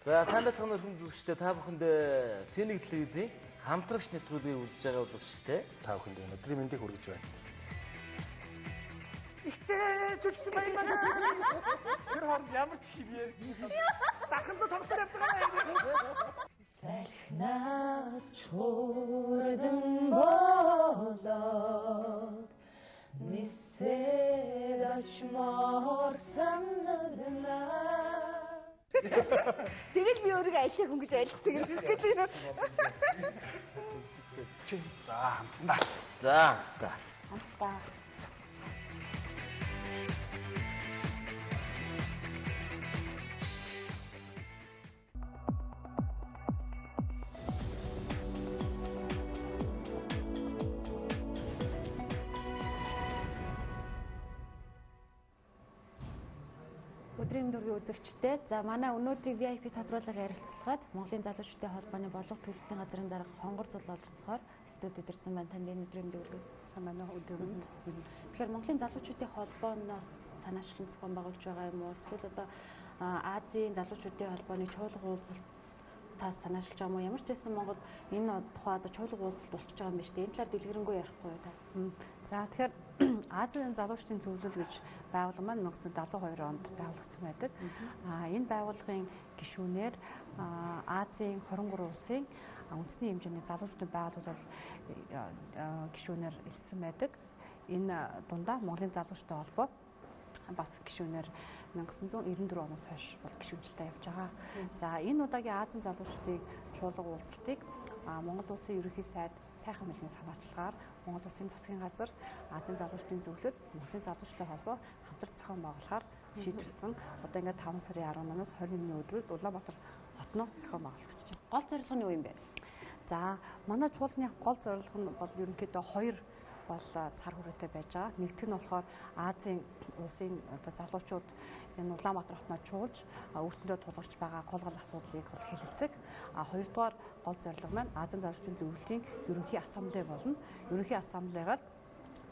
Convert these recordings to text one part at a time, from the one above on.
За сайн байцгаана өрхөмд үзэгчдээ та бүхэндээ Синийг телевизийн хамтрагч нэвтрүүлгийг үзэж байгаа үзэгчдээ та бүхэндээ өдрийн мэндийг хүргэж байна. Ихтэй зүгчсэн байна. Тэр хооронд ямар ч хивээр дахинд тоглож явж байгаа юм. Салхинаас чурдан болоод нисээд очмоор санагдана. Тэгэл би өөрийгөө аялах хүн гэж ойлгосон юм. За хамтдаа. За хамтдаа. Хамтдаа. Өдрийн дөргийн үзэгчтэй. За манай өнөөдрийн VIP тодруулгын ярилцлагад Монголын залуучуудын холбооны болов төлөвлөлтийн газрын дарга Хонгор Зул оролцохоор студид ирсэн байна. Танд энэ өдрийн дөргийн сайн байна уу өдрөнд. Тэгэхээр Монголын залуучуудын холбооноос санаачлан зохион байгуулж байгаа юм уу? Эсвэл одоо Азийн залуучуудын холбооны чуулга уулзалт тас санаачлж байгаа юм уу? Ямар ч байсан Монгол энэ тухай одоо чуулга уулзалт болчихж байгаа юм байна шүү дээ. Энэ талаар дэлгэрэнгүй ярихгүй та. За тэгэхээр Азийн залуучдын зөвлөл гэж байгууллага маань 1972 онд байгуулагдсан байдаг. Энэ байгууллагын гишүүнээр Азийн 23 улсын үндэсний хэмжээний залуучдын байгууллагууд бол гишүүнээр элсэн байдаг. Энэ дундаа Монголын залуучдын холбоо бас гишүүнээр 1994 оноос хойш бол гишүүнчлээ явж байгаа. За энэ удаагийн Азийн залуучдын чуулга уулзалтыг Монгол улсын ерөнхий сайд сайхан мэлгийн санаачлагаар Монгол улсын засгийн газар Азийн залуучдын зөвлөл Монголын залуучдын холбоо хамтран зохион байгуулахаар шийдвэрлсэн. Одоо ингээд 5 сарын 18-наас 21-ний өдрүүд Улаанбаатар хотноо зохион байгуулагдаж байна. Гол зорилго нь юу юм бэ? За манай чуулганы гол зорилго нь бол ерөнхийдөө хоёр бол цар хүрээтэй байж байгаа. Нэгдүгээр нь болохоор Азийн улсын одоо залуучууд энэ Улаанбаатар хотноо чуулж өөртөндөө тулгарч байгаа гол асуудлыг бол хэлэлцэх. Хоёрдугаар гол зорилго маань Азийн залуучдын зөвлөлийн ерөнхий ассамблей болно. Ерөнхий ассамблегаар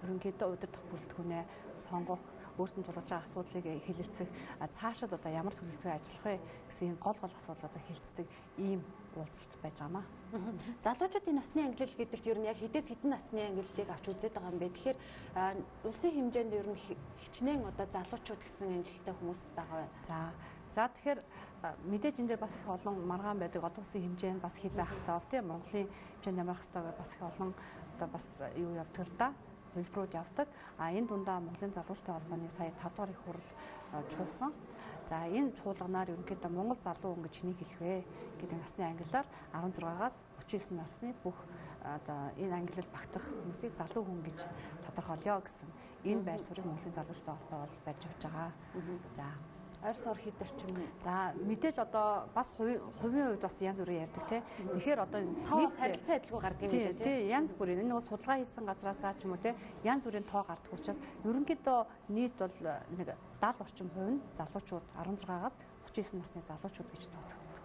ерөнхийдөө удирдах бүрэлдэхүүнээ сонгох, өөртөө тулгарч байгаа асуудлыг хэлэлцэх, цаашид одоо ямар төлөвлөгөө ажиллах вэ гэсэн гол асуудлуудыг хэлэлцдэг ийм уулзалт байж байгаамаа. Залуучуудын насны ангиллал гэдэгт ер нь яг хэдээс хэдэн насны ангиллалыг авч үзээд байгаа юм бэ? Тэгэхээр улсын хэмжээнд ер нь хичнээн одоо залуучууд гэсэн ангиллалтай хүмүүс байгаа бай. За тэгэхээр мэдээж энэ дээр бас их олон маргаан байдаг. Олон улсын хэмжээнд бас хэд байх хэрэгтэй тийм Монголын хэмжээнд ямар байх хэрэгтэй бас их олон одоо бас юу явдаг л да. Хөлбрүүд явдаг. Энэ дундаа Монголын залуучдын холбооны сая 5 дахь их хурал чуулсан. За энэ чуулганаар ерөнхийдөө Монгол залуу хүн гэж хэнийг хэлэх вэ гэдэг насны ангиллаар 16-аас 39 насны бүх одоо энэ ангиллал багтах хүмүүсийг залуу хүн гэж тодорхойлё гэсэн энэ байр суурийг Монголын залуучдын холбоо бол барьж авч байгаа. За ойр суур хэд орчим. За мэдээж одоо бас хувийн хувьд бас янз бүрээр ярьдаг тийм. Тэгэхээр одоо нийт харилцаа адилгүй гардаг юм байна тийм. Янз бүрийн энэ нөгөө судалгаа хийсэн газраасаа ч юм уу тийм янз бүрийн тоо гардаг учраас ерөнхийдөө нийт бол нэг 70 орчим хувь нь залуучууд 16-аас 39 насны залуучууд гэж тооцогддог.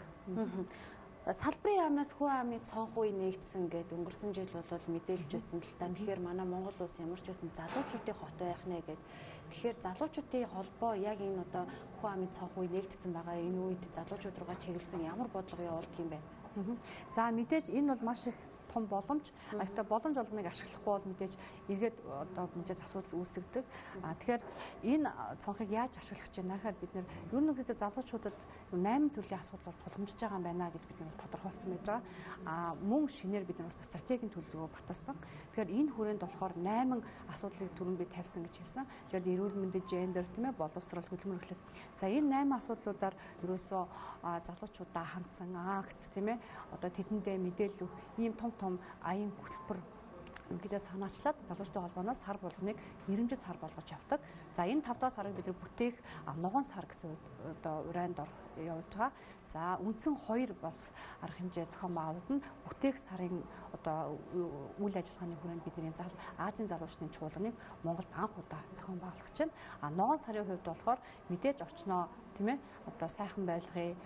Салбарын яамнаас хүн амын цонх үе нэгдсэн гэдэг өнгөрсөн жил бол мэдээлж байсан л та. Тэгэхээр манай Монгол улс ямар ч байсан залуучуудын хот байх нэ гэдэг. Тэгэхээр залуучуудын холбоо яг энэ одоо хүн амын цонх үе нэгдсэн байгаа энэ үед залуучууд руугаа чиглэсэн ямар бодлого явуулдаг юм бэ? За мэдээж энэ бол маш их том боломж. Гэхдээ боломж болгоныг ашиглахгүй бол мэдээж эргээд одоо мэдээж асуудал үүсгдэг. Тэгэхээр энэ цонхыг яаж ашиглах гэж байна гэхээр бид нэр ер нь гэдэг залуучуудад 8 төрлийн асуудал бол тулгамжиж байгаа юм байна гэж бид нар тодорхойлсон байж байгаа. Мөн шинээр бид нар бас стратегийн төлөвлөгөө баталсан. Тэгэхээр энэ хүрээнд болохоор 8 асуудлыг түрүүнд би тавьсан гэж хэлсэн. Жишээл эрүүл мэндийн гендер тийм ээ боловсрал хөдөлмөр эрхлэл. За энэ 8 асуудлуудаар ерөөсөө залуучуудаа хандсан акц тийм ээ одоо тэдэндээ мэдээлэл өгөх ийм том аян хөтөлбөр ингээд санаачлаад залуучдын холбооноос сар болгоныг нэрэмжит сар болгож явдаг. За энэ 5 дахь сарыг бид нар бүтээх ногоон сар гэсэн одоо урайнд ор явж байгаа. За үндсэн 2 бас арга хэмжээ зохион байгуулалт нь бүтээх сарын одоо үйл ажиллагааны хүрээнд бидний Азийн залуучдын чуулганыг Монголд анх удаа зохион байгуулагч байна. Ногоон сарын хувьд болохоор мэдээж очноо тийм ээ одоо сайхан байлгыг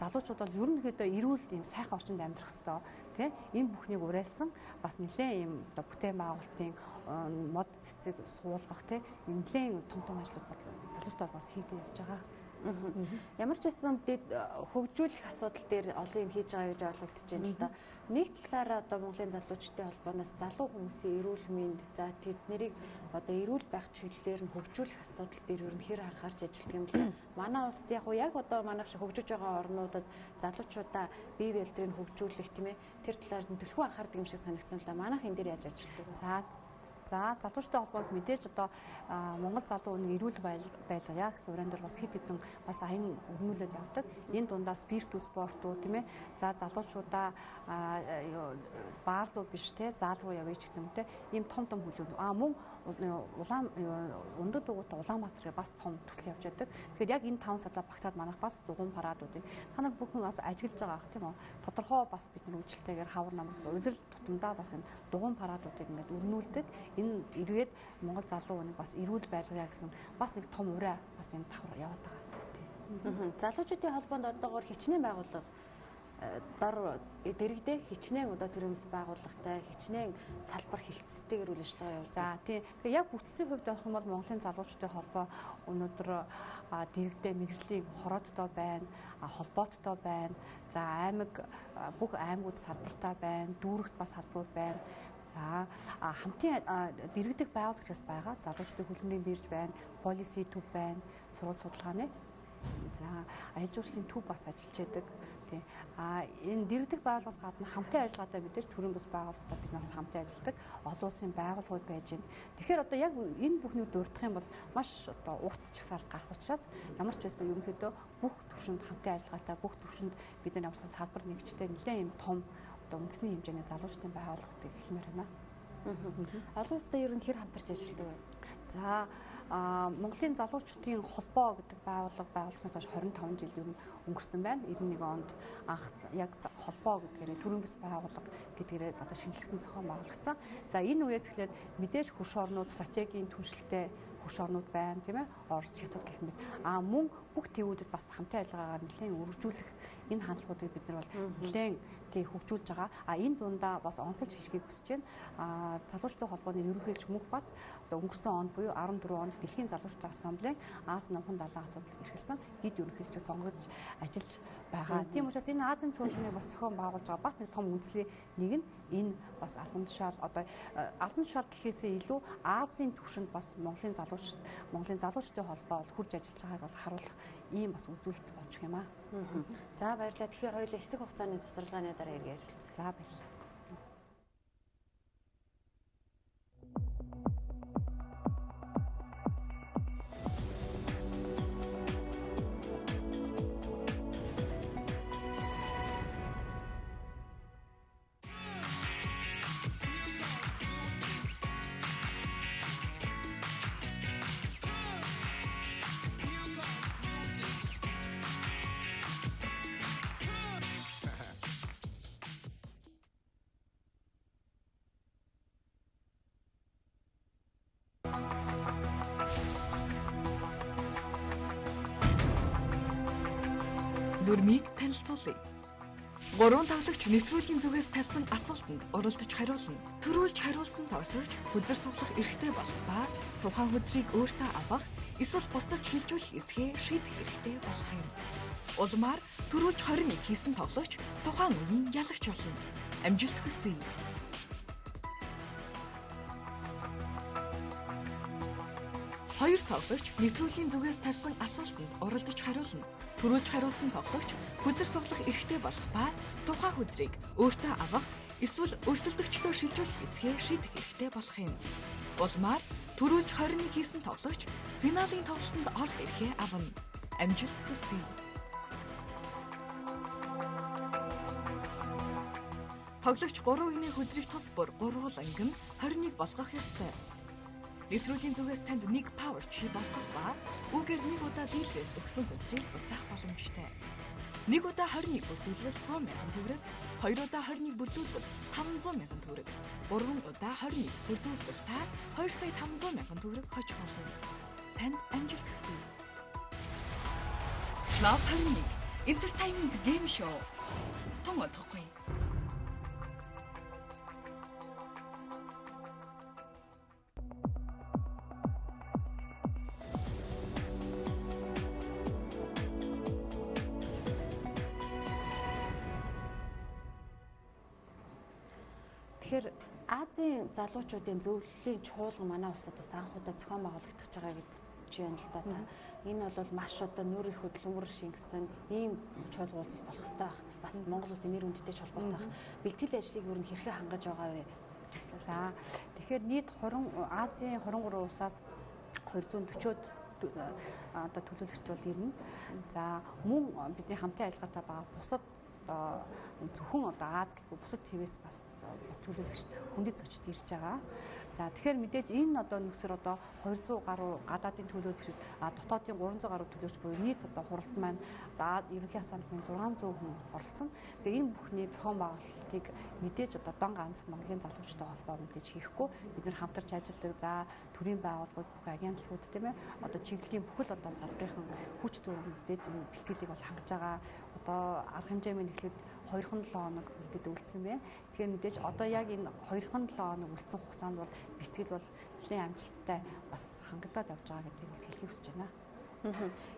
залуучууд бол ерөнхийдөө эрүүл ийм сайхан орчинд амьдрах ёстой тийм энэ бүхнийг уриалсан бас нэлээд ийм одоо бүтээн байгуулалтын мод цэцэг суулгах тийм нэлээд том ажлууд залуучдаар бас хийгдэж явж байгаа. Ямар ч байсан хөгжүүлэх асуудал дээр олон юм хийж байгаа гэж ойлгогдож байна л да. Нэг талаараа одоо Монголын залуучдын холбооноос залуу хүмүүсийн эрүүл мэнд за тэднийг одоо эрүүл байх чиглэлээр нь хөгжүүлэх асуудал дээр ер нь хэр анхаарч ажилладаг юм бэ? Манай улс яг одоо манайх шиг хөгжиж байгаа орнуудад залуучуудаа бие бэлтрийг хөгжүүлэх тийм ээ тэр талаар нь төлхөө анхаардаг юм шиг санагдсан л да. Манайх энэ дээр яаж ажилладаг? За залуучтай холбоос мэдээж одоо Монгол залуу нэг эрүүл байлгая гэсэн уран дээр бас хэд хэдэн бас аян өрнүүлээд явдаг. Энэ дундаа спирту спортуу тийм ээ. За залуучуудаа баарлуу биш те заалгуу явъя ч гэдэг юм те. Ийм том хөлөө. Мөн улаан өндөр дугуйтай Улаанбаатар бас том төсөл явж байдаг. Тэгэхээр яг энэ 5 сарда багтаад манайх бас дугуйн парадуудыг та нар бүхэн ажиглаж байгаа ах тийм үү. Тодорхой бас бид нар үйлчлэлтэйгээр хавар намрах улирал тутамдаа бас энэ дугуйн парадуудыг ингээд өрнүүлдэг. Энэ эргээд Монгол залуу нэг бас эрүүл байлгая гэсэн бас нэг том ураа бас энэ давхар яваад байгаа. Залуучуудын холбоонд одоогоор хичнээн байгууллага дор дэрэгдээ хичнээн одоо төрөмс байгууллагатай хичнээн салбар хилцтэйгээр үйл ажиллагаа явуулж. За тийм. Тэгэхээр яг бүтцийн хувьд авах юм бол Монголын залуучдын холбоо өнөөдөр дэрэгдээ мэргэжлийн хороодтой байна, холбооттой байна. За аймаг бүх аймагуд салбартай байна, дүүрэгт бас салбарууд байна. За хамтын дэргэдэх байгууллагч бас байгаа. Залуучдын хөлбөмбөгийн бирж байна, полиси төв байна, сурвалж судалгааны. За аялал жуулчлалын төв бас ажиллаж байдаг. Тийм. Энэ дэргэдэх байгууллагаас гадна хамтын ажиллагаатай мэдээж төрийн бас байгууллагатай бид нас хамтын ажилладаг олон улсын байгууллагууд байж байна. Тэгэхээр одоо яг энэ бүхнийг дурдах юм бол маш одоо урт чагсаалт гарах учраас ямар ч байсан ерөнхийдөө бүх төвшөнд хамтын ажиллагаатай бүх төвшөнд бид нар явсан салбар нэгжтэй нэлээд юм том одоо үндэсний хэмжээний залуучдын байгууллагыг хэлмээр байна. Олон улстай ер нь хэр хамтарч ажилладаг вэ? За Монголын залуучдын холбоо гэдэг байгууллага байгуулснаас хойш 25 жил ер нь өнгөрсөн байна. 91 онд анх яг холбоо гэдгээр төрийн бас байгууллага гэдгээр одоо шинжилсэн зохион байгуулагдсан. За энэ үеэс эхлээд мэдээж хөрш орнууд стратегийн түншлэлтэй хөрш орнууд байна тийм ээ. Орос, Хятад гэх мэт. Мөн бүх төвүүдэд бас хамтын ажиллагаагаар нэлээд өргөжүүлэх энэ хандлагуудыг бид нар бол нэлээд хөгжүүлж байгаа. Энэ дундаа бас онцолж хэлхийг хүсэж байна. Залуучдын холбооны ерөнхийлөгч Мөнхбат одоо өнгөрсөн онд буюу 14 онд Дэлхийн залуучдын ассамблеийн Аз намхан далайн асуудалд эрхэлсэн хэд ерөнхийлөгчөд сонгож ажиллаж байгаа. Тийм учраас энэ Азийн чуулганы бас зохион байгуулж байгаа бас нэг том үндэслэлийн нэг нь энэ бас албан тушаал одоо албан тушаал гэхээсээ илүү Азийн түвшинд бас Монголын залуучдын холбоо хурж ажиллаж байгааг бол харуулах ийм бас үзүүлэлт болж юм аа. За баярлалаа. Тэгэхээр хоёулаа хэсэг хугацааны засварлагын дараа иргэн ярилцлаа. За баярлалаа. Дүрмийг танилцуулъя. 3 тоглогч нэвтрүүлгийн зүгээс тавьсан асуултанд уралдаж хариулна. Төрүүлж хариулсан тоглогч хүзэр суглах эрхтэй болох ба тухайн хүзрийг өөртөө авах эсвэл бусдад шилжүүлэх эсхээ шийдэх эрхтэй болох юм. Улмаар төрүүлж 21 хийсэн тоглогч тухайн үеийн ялагч болно. Амжилт хүсье. Хоёр тоглогч нэвтрүүлгийн зүгээс тавьсан асуултанд уралдаж хариулна. Төрүүлж хариулсан тоглогч хүзэр суглах эрхтэй болох ба тухайн хүзрийг өөртөө авах эсвэл өрсөлдөгчдөө шилжүүлэх эсхээ шийдэх эрхтэй болох юм. Улмаар төрүүлж 21 хийсэн тоглогч финалийн тоглолтод орох эрхээ авна. Амжилт хүсье. Тоглогч 3 үеийн хүзрийг тус бүр 3 ангин 21 болгох ёстой. Нэвтрүүлгийн зүгээс танд 1 power chi болгох ба үгээр 1 удаа дийлхээс өгсөн хүзрийг буцаах боломжтой. 1 удаа 21 бүрдүүлвэл 100 мянган төгрөг, 2 удаа 21 бүрдүүлвэл 500 мянган төгрөг, 3 удаа 21 бүрдүүлвэл та 2 сая 500 мянган төгрөг хож болно. Танд амжилт хүсье. Love Harmony Entertainment Game Show. Томоо тохгүй. Тэгэхээр Азийн залуучуудын зөвлөлийн чуулган манай улсад бас анх удаа зохион байгуулагдаж байгаа гэж байна л да. Энэ бол маш одоо нүүр их хөдөлмөр шингэсэн ийм чуулга уулзалт болох хэрэгтэй байх. Бас Монгол улсын нэр хүндтэй ч холбоотой байх. Бэлтгэл ажлыг юу н хэрхэн хангаж байгаа вэ? За тэгэхээр нийт Азийн 23 улсаас 240-од одоо төлөөлөгч бол ирнэ. За мөн бидний хамтын ажиллагаатай байгаа бусад зөвхөн одоо Аз гэхгүй бусад твээс бас төлөөлөгч хүндэт зочид ирж байгаа. За тэгэхээр мэдээж энэ одоо нүсэр одоо 200 гаруй гадаадын төлөөлөгчд дотоодын 300 гаруй төлөөлөгч буюу нийт одоо хуралд маань ерөнхий асамблеийн 600 хүн оролцсон. Тэгэхээр энэ бүхний зохион байгуулалтыг мэдээж одоо дон ганц Монголын залуучуудтай холбоо мэдээж хийхгүй бид нар хамтарч ажилладаг. За төрийн байгууллагууд бүх агентлагууд тийм ээ одоо чиглэлийн бүхэл одоо салбарын хүч төрөм мэдээж энэ бэлтгэлийг бол хангаж байгаа. Одоо арга хэмжээний эхлээд 2-7 хоног гэдэг үлдсэн байна. Тэгэхээр мэдээж одоо яг энэ 2-7 хоног үлдсэн хугацаанд бол бэлтгэл бол нэлийн амжилттай бас хангагдаад явж байгаа гэдгийг хэлхийг хүсэж байна.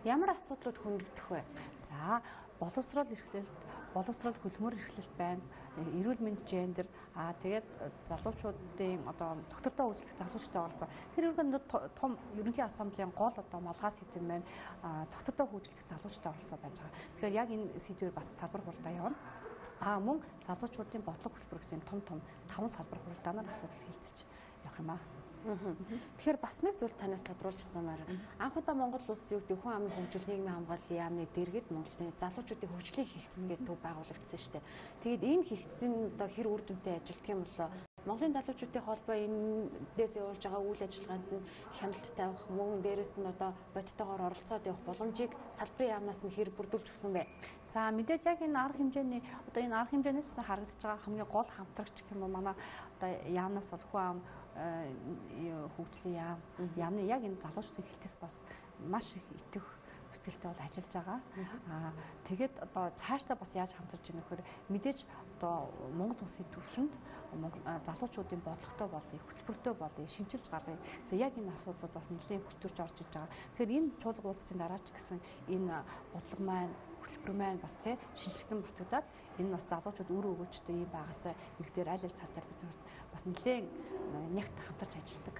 Ямар асуудлууд хөндөгдөх вэ? За боловсрол эрхлэлт, боловсрол хөлмөр эрхлэлт байна. Эрүүл мэнд, гендер, тэгээд залуучуудын одоо доктортой үйлчлэх залуучтай оролцоо. Тэр том ерөнхий ассамблеийн гол одоо малгай сэдэв байна. Доктортой үйлчлэх залуучтай оролцоо байж байгаа. Тэгэхээр яг энэ сэдвээр бас салбар хуралдаа явна. Мөн залуучуудын бодлого хөтөлбөр гэсэн том 5 салбар хуралдаанаар асуудал хилцэж явах юм аа. Тэгэхээр бас нэг зүйл танаас тодруулжсанмаар анх удаа Монгол улс юу гэдэг хүн амын хөгжил нийгмийн хамгааллын яамны дэргэд Монголын залуучуудын хөгжлийн хилцэн гэдэг төв байгуулагдсан шүү дээ. Тэгээд энэ хилцэн одоо хэр үр дүнтэй ажилтг юм болоо Монголын залуучуудын холбоо эндээс явуулж байгаа үйл ажиллагаанд нь хяналт тавих, мөн дээрэс нь одоо бодтойгоор оролцоод явах боломжийг салбарын яамнаас нь хэр бүрдүүлж өгсөн бэ? За мэдээж яг энэ арга хэмжээний одоо энэ арга хэмжээнээс харагдаж байгаа хамгийн гол хамтрагч гэх юм уу манай одоо яамнаас бол хүн ам хөгжлийн яамны яг энэ залуучдын хилтэс бас маш их итэх сэтгэлтэй бол ажиллаж байгаа. Тэгээд одоо цаашдаа бас яаж хамтарч ийнэ гэхээр мэдээж одоо Монгол улсын төвшөнд залуучуудын бодлоготой болъё, хөтөлбөртэй болъё, шинжилж гаргая. Яг энэ асуудлууд бас нэлээд хүчтөрж орж иж байгаа. Тэгэхээр энэ чуулга уулзалтын дараа ч гэсэн энэ бодлого маань хөтөлбөр маань бас тий шинжилтэн батгадаад энэ бас залуучууд өөрөө өгөөчтэй юм байгаасаа нэгдээр аль аль тал дээр бид бас нэлээд нягт хамтарч ажилладаг.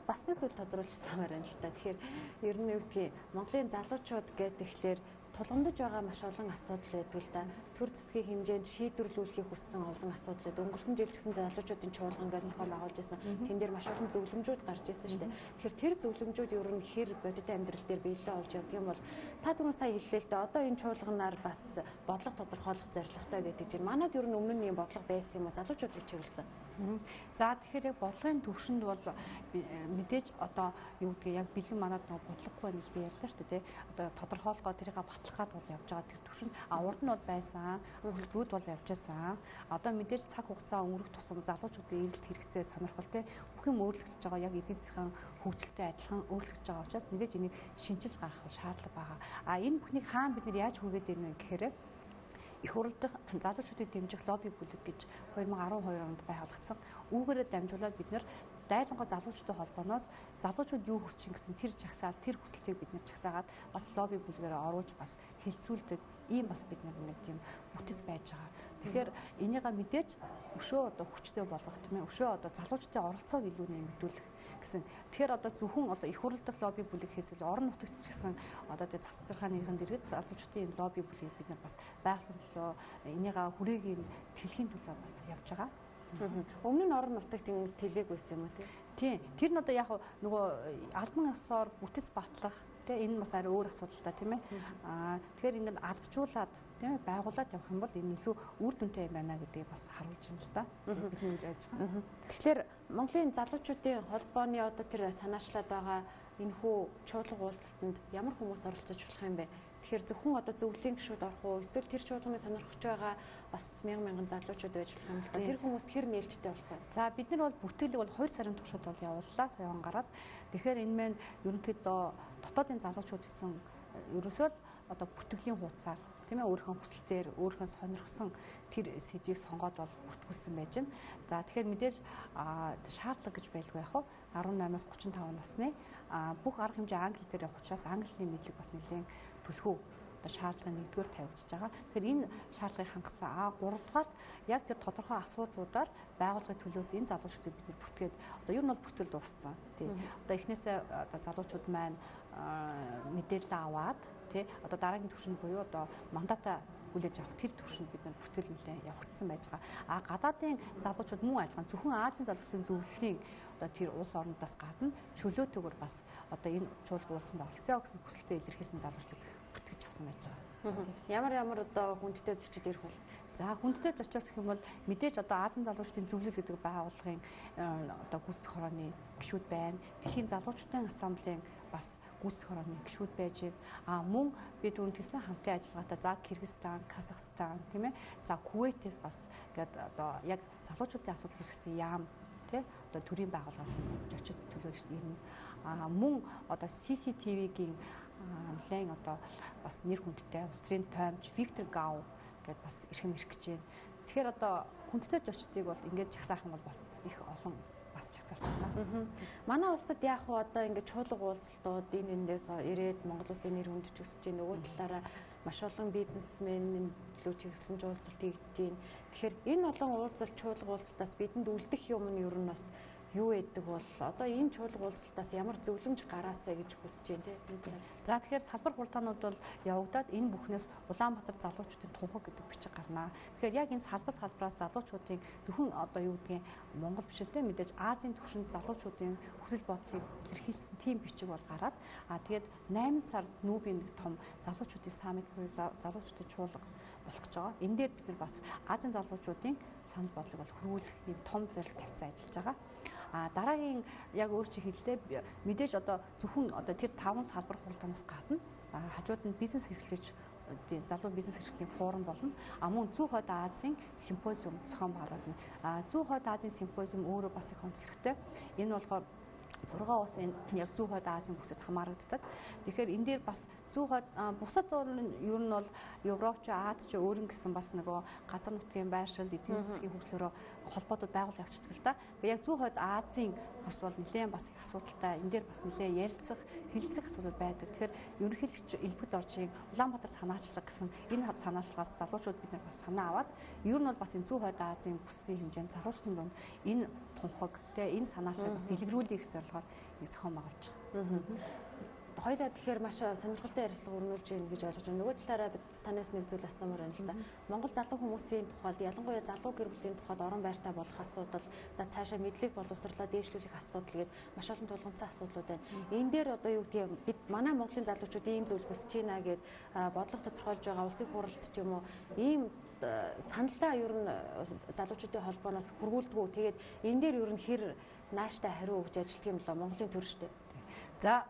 Бас нэг зүйл тодруулчихсанмаар байна л та. Тэгэхээр ер нь юу гэдгийг Монголын залуучууд гэхлээр тулгамдж байгаа маш олон асуудал байдаг л да. Төр засгийн хэмжээнд шийдвэрлүүлэхийг хүссэн олон асуудал байдаг. Өнгөрсөн жил ч гэсэн залуучуудын чуулган гэж зохион байгуулж байсан. Тэн дээр маш олон зөвлөмжүүд гарч ирсэн шүү дээ. Тэгэхээр тэр зөвлөмжүүд ер нь хэр бодит амьдрал дээр биелээ олж явдаг юм бол та түрүүн сая хэллээ л дээ. Одоо энэ чуулганаар бас бодлого тодорхойлох зорилготой гэдэг чинь манад ер нь өмнө нь юм бодлого байсан юм уу? Залуучууд юу чиглэсэн? За тэгэхээр яг бодлогын төвшөнд бол мэдээж одоо юу гэдгийг яг бэлэн манад нэг бодлого байна гэж би ярьлаа шүү дээ. Одоо тодорхойлгоо тэрийг баталгаад бол явж байгаа тэр төвшөнд урд нь бол байсан, хөтөлбөрүүд бол явж байсан. Одоо мэдээж цаг хугацаа өнгөрөх тусам залуучуудын эрэлт хэрэгцээ сонирхол те бүх юм өөрлөгдөж байгаа яг эдийн засгийн хөгжилтэй адилхан өөрлөгдөж байгаа учраас мэдээж энийг шинжилж гаргах шаардлага байгаа. Энэ бүхнийг хаана бид нар яаж хүргээд ирнэ гэхээр их хурл дахь залуучуудыг дэмжих лобби бүлэг гэж 2012 онд байгуулагдсан. Үүгээрээ дамжуулаад бид нэр дайлангаа залуучуудын холбооноос залуучууд юу хүрчин гэсэн тэр жагсаал тэр хүсэлтийг бид нэр жагсаагаад бас лобби бүлгээрээ оруулж бас хилцүүлдэг ийм бас бид нэг тийм бүтэц байж байгаа. Тэгэхээр энийгээ мэдээж өшөө одоо хүчтэй болгох тийм ээ өшөө одоо залуучдын оролцоог илүү нэмэгдүүлэх гэсэн. Тэгэхээр одоо зөвхөн одоо их хурл дахь лобби бүлэг хийсэл орон нутагт ч гэсэн одоо тэ засгийн дэргэд залуучдын лобби бүлгийг бид нар бас байгуулсан төлөө энийгээ хүрээгийн тэлхийн төлөө бас явж байгаа. Өмнө нь орон нутагт юм тэлээг байсан юм уу тийм. Тэр нь одоо яг нөгөө албан ёсоор бүтэц батлах тийм энэ бас арай өөр асуудалтай тийм ээ. Тэгэхээр ингээд албажуулаад тийм ээ байгуулад явах юм бол энэ илүү үр дүнтэй юм байна гэдгийг бас харуулж байна л да. Бид нэг яаж байгаа. Тэгэхээр Монголын залуучуудын холбооны одоо тэр санаачлаад байгаа энэхүү чуулга уулзалтанд ямар хүмүүс оролцож болох юм бэ? Тэгэхээр зөвхөн одоо зөвлөлийн гишүүд орох уу? Эсвэл тэр чуулганы сонирхож байгаа бас мянган залуучууд байж болох юм л да. Тэр хүмүүст хэр нээлттэй болох вэ? За бид нар бол бүртгэлийг бол 2 сарын туршид бол явууллаа сая он гараад. Тэгэхээр энэ маань ерөнхийдөө дотоодын залуучууд гэсэн ерөөсөө л одоо бүртгэлийн хуудасаар тийм ээ өөрийнхөө хүсэлтээр өөрийнхөө сонирхсан тэр сэдвийг сонгоод бол бүртгүүлсэн байж байна. За тэгэхээр мэдээж шаардлага гэж байлгүй яах вэ? 18-аас 35 насны бүх арга хэмжээ англи дээр явах учраас английн мэдлэг бас нэлээд төлхөө одоо шаардлага нэгдүгээр тавигдчихж байгаа. Тэгэхээр энэ шаардлагыг хангасан 3 дугаарт яг тэр тодорхой асуудлуудаар байгууллагын төлөөс энэ залуучуудыг бид нэр бүртгээд одоо ер нь бол бүртгэл дууссан. Тий. Одоо эхнээсээ одоо залуучууд маань мэдээлэл аваад тий одоо дараагийн түвшинд буюу одоо мандата хүлээж авах тэр түвшинд бид нар бүртгэл нэлээд явагдсан байж байгаа. Гадаадын залуучууд мөн адилхан зөвхөн Азийн залуучуудын зөвлөлийн одоо тэр улс орнуудаас гадна чөлөөтэйгээр бас одоо энэ чуулга уулзсанд оролцъё гэсэн хүсэлтэд илэрхийлсэн залуучдыг бүртгэж авсан байж байгаа. Ямар одоо хүндтэй зочид ирэх бол за хүндтэй зочиос гэх юм бол мэдээж одоо Азийн залуучдын зөвлөл гэдэг байгууллагын одоо гүйцэтгэх хорооны гишүүд байна. Дэлхийн залуучдын ассамблеийн бас гүйцэтгэх хорооны гишүүд байж байна. Мөн бид үүнд хэлсэн хамтын ажиллагаатай за Кыргызстан, Казахстан тийм ээ. За Кувейтээс бас гэдэг одоо яг залуучуудын асуудал хэрэгсэн яам тий одоо төрийн байгууллагаас бас зочид төлөөлөгч ирнэ. Мөн одоо CCTV-гийн нэлээд одоо бас нэр хүндтэй Австрийн тоймч Виктор Гау гэдээ бас ирэх гэж байна. Тэгэхээр одоо хүндтэй зочдыг бол ингээд чагсаахан бол бас их олон бас чагсаартай байна. Манай улсад яг хуу одоо ингээд чуулга уулзалтууд эндээс ирээд Монгол улсын нэр хүндж өсөж байна. Нөгөө талаараа маш олон бизнесмен лөө чиглэсэн уулзалт хийж байна. Тэгэхээр энэ олон уулзалт чуулга уулзалтаас бидэнд үлдэх юм нь ер нь бас юу гэдэг бол одоо энэ чуулга уулзалтаас ямар зөвлөмж гараасаа гэж хүсэж байна тийм. За тэгэхээр салбар хуралдаанууд бол явагдаад энэ бүхнээс Улаанбаатар залуучуудын тунхаг гэдэг бичиг гарнаа. Тэгэхээр яг энэ салбараас залуучуудын зөвхөн одоо юу гэдгийг Монгол биш л дээ мэдээж Азийн түвшинд залуучуудын хүсэл бодлыг илэрхийлсэн тийм бичиг бол гараад тэгээд 8 сард Нүүбийн нэг том залуучуудын саммит буюу залуучуудын чуулга болох гэж байгаа. Энэ дээр бид нар бас Азийн залуучуудын санал бодлыг бол хөрвүүлэх юм том зорилт тавьсан ажиллаж байгаа. Дараагийн яг өөр чи хэллээ мэдээж одоо зөвхөн одоо тэр 5 салбар хуралдаанаас гадна хажууд нь бизнес эрхлэгч залуу бизнес эрхлэгчдийн форум болно. Мөн Зүүн Хойд Азийн симпозиум зохион байгуулагдана. Зүүн Хойд Азийн симпозиум өөрөө бас их онцлогтой. Энэ болохоор 6 улсын яг Зүүн Хойд Азийн бүсэд хамаарагддаг. Тэгэхээр энэ дээр бас Зүүн Хойд бусад ер нь бол Европч, Азч өөрийн гэсэн бас нөгөө газар нутгийн байршил, эдийн засгийн хөгжлөөрөө холбоотод байгуул явчихдаг л да. Тэгээ яг Зүүн Хойд Азийн бүс бол нэлээд бас их асуудалтай. Энэ дээр бас нэлээд ярилцах, хэлэлцэх асуудал байдаг. Тэгэхээр ерөнхийлөгч Элбэг Доржийн Улаанбаатар санаачлага гэсэн энэ санаачлагаас залуучууд бид нар бас санаа аваад ер нь бол бас энэ Зүүн Хойд Азийн бүсийн хэмжээнд залуучдын дунд энэ тунхаг тэгээ энэ санаачлагыг бас дэлгэрүүлэх зорилгоор нэг зохион байгуулж байгаа. Хоёулаа тэгэхээр маш сонирхолтой ярилцлага өрнүүлж байна гэж ойлгож байна. Нөгөө талаараа бид танаас нэг зүйл асуумаар байна л да. Монгол залуу хүмүүсийн тухайд ялангуяа залуу гэр бүлийн тухайд орон байртай болох асуудал, за цаашаа мэдлэг боловсруулалтаа дээшлүүлэх асуудал гээд маш олон тулгымцсан асуудлууд байна. Энэ дээр одоо юу гэдгийг бид манай Монголын залуучууд ийм зүйл хүсэж байна гэд бодлого тодорхойлж байгаа улсын хуралд ч юм уу ийм саналаа ер нь залуучуудын холбооноос хургуулдгүү. Тэгээд энэ дээр ер нь хэр нааштай хариу өгж ажиллах юм болоо Монголын төр штэ. За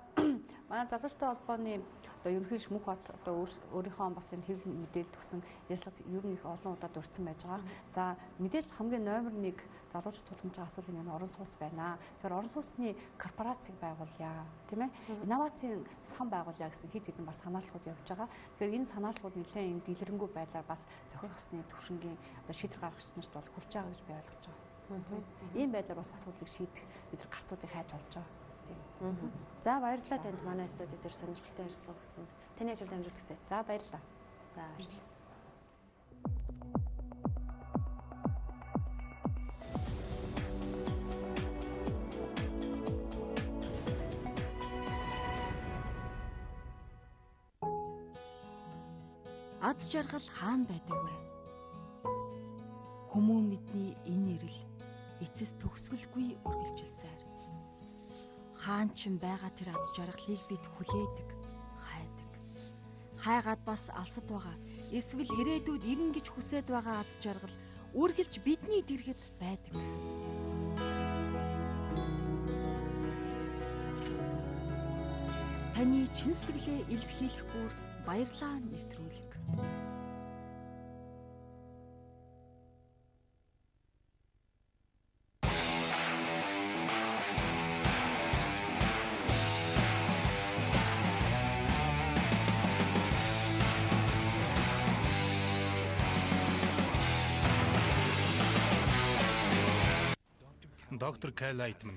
манай залуучуудын холбооны одоо ерөнхийдөө Мөнх бат одоо өөрийнхөө бас энэ хэвлэл мэдээлэл төгсөн ярилцлагад ер нь их олон удаад урьдсан байж байгаа. За мэдээж хамгийн номер 1 залуучууд тулгамж байгаа асуудал нь орон сууц байна. Тэгэхээр орон сууцны корпорацийг байгуулъя, тийм ээ. Инновацийн сан байгуулъя гэсэн хэд хэдэн бас санаачлагууд явж байгаа. Тэгэхээр энэ санаачлагууд нэлээд юм дэлгэрэнгүй байдлаар бас зохиох ёсны төвшингийн одоо шийдвэр гаргагч нарт бол хүрч байгаа гэж би ойлгож байгаа. Тийм байдлаар бас асуудлыг шийдэх бид нар гарцуудыг хайж болж байгаа. За баярлалаа танд манай студид дээр сонирхолтой ярилцлага өгсөн. Таны ажилд амжилт хүсье. За баярлалаа. За баярлалаа. Аз жаргал хаана байдаг вэ? Хүмүүн мэдний энэ ирэл эцэс төгсгөлгүй үргэлжилсээр. Хаан ч байгаа тэр аз жаргалыг бид хүлээдэг, хайдаг. Хайгаад бас алсад байгаа. Эсвэл ирээдүйд ирнэ гэж хүсээд байгаа аз жаргал үргэлж бидний дэргэд байдаг. Таны чин сэтгэлээ илэрхийлэх бүр баярлалаа нэвтрүүлэг. Доктор Кай Лайтман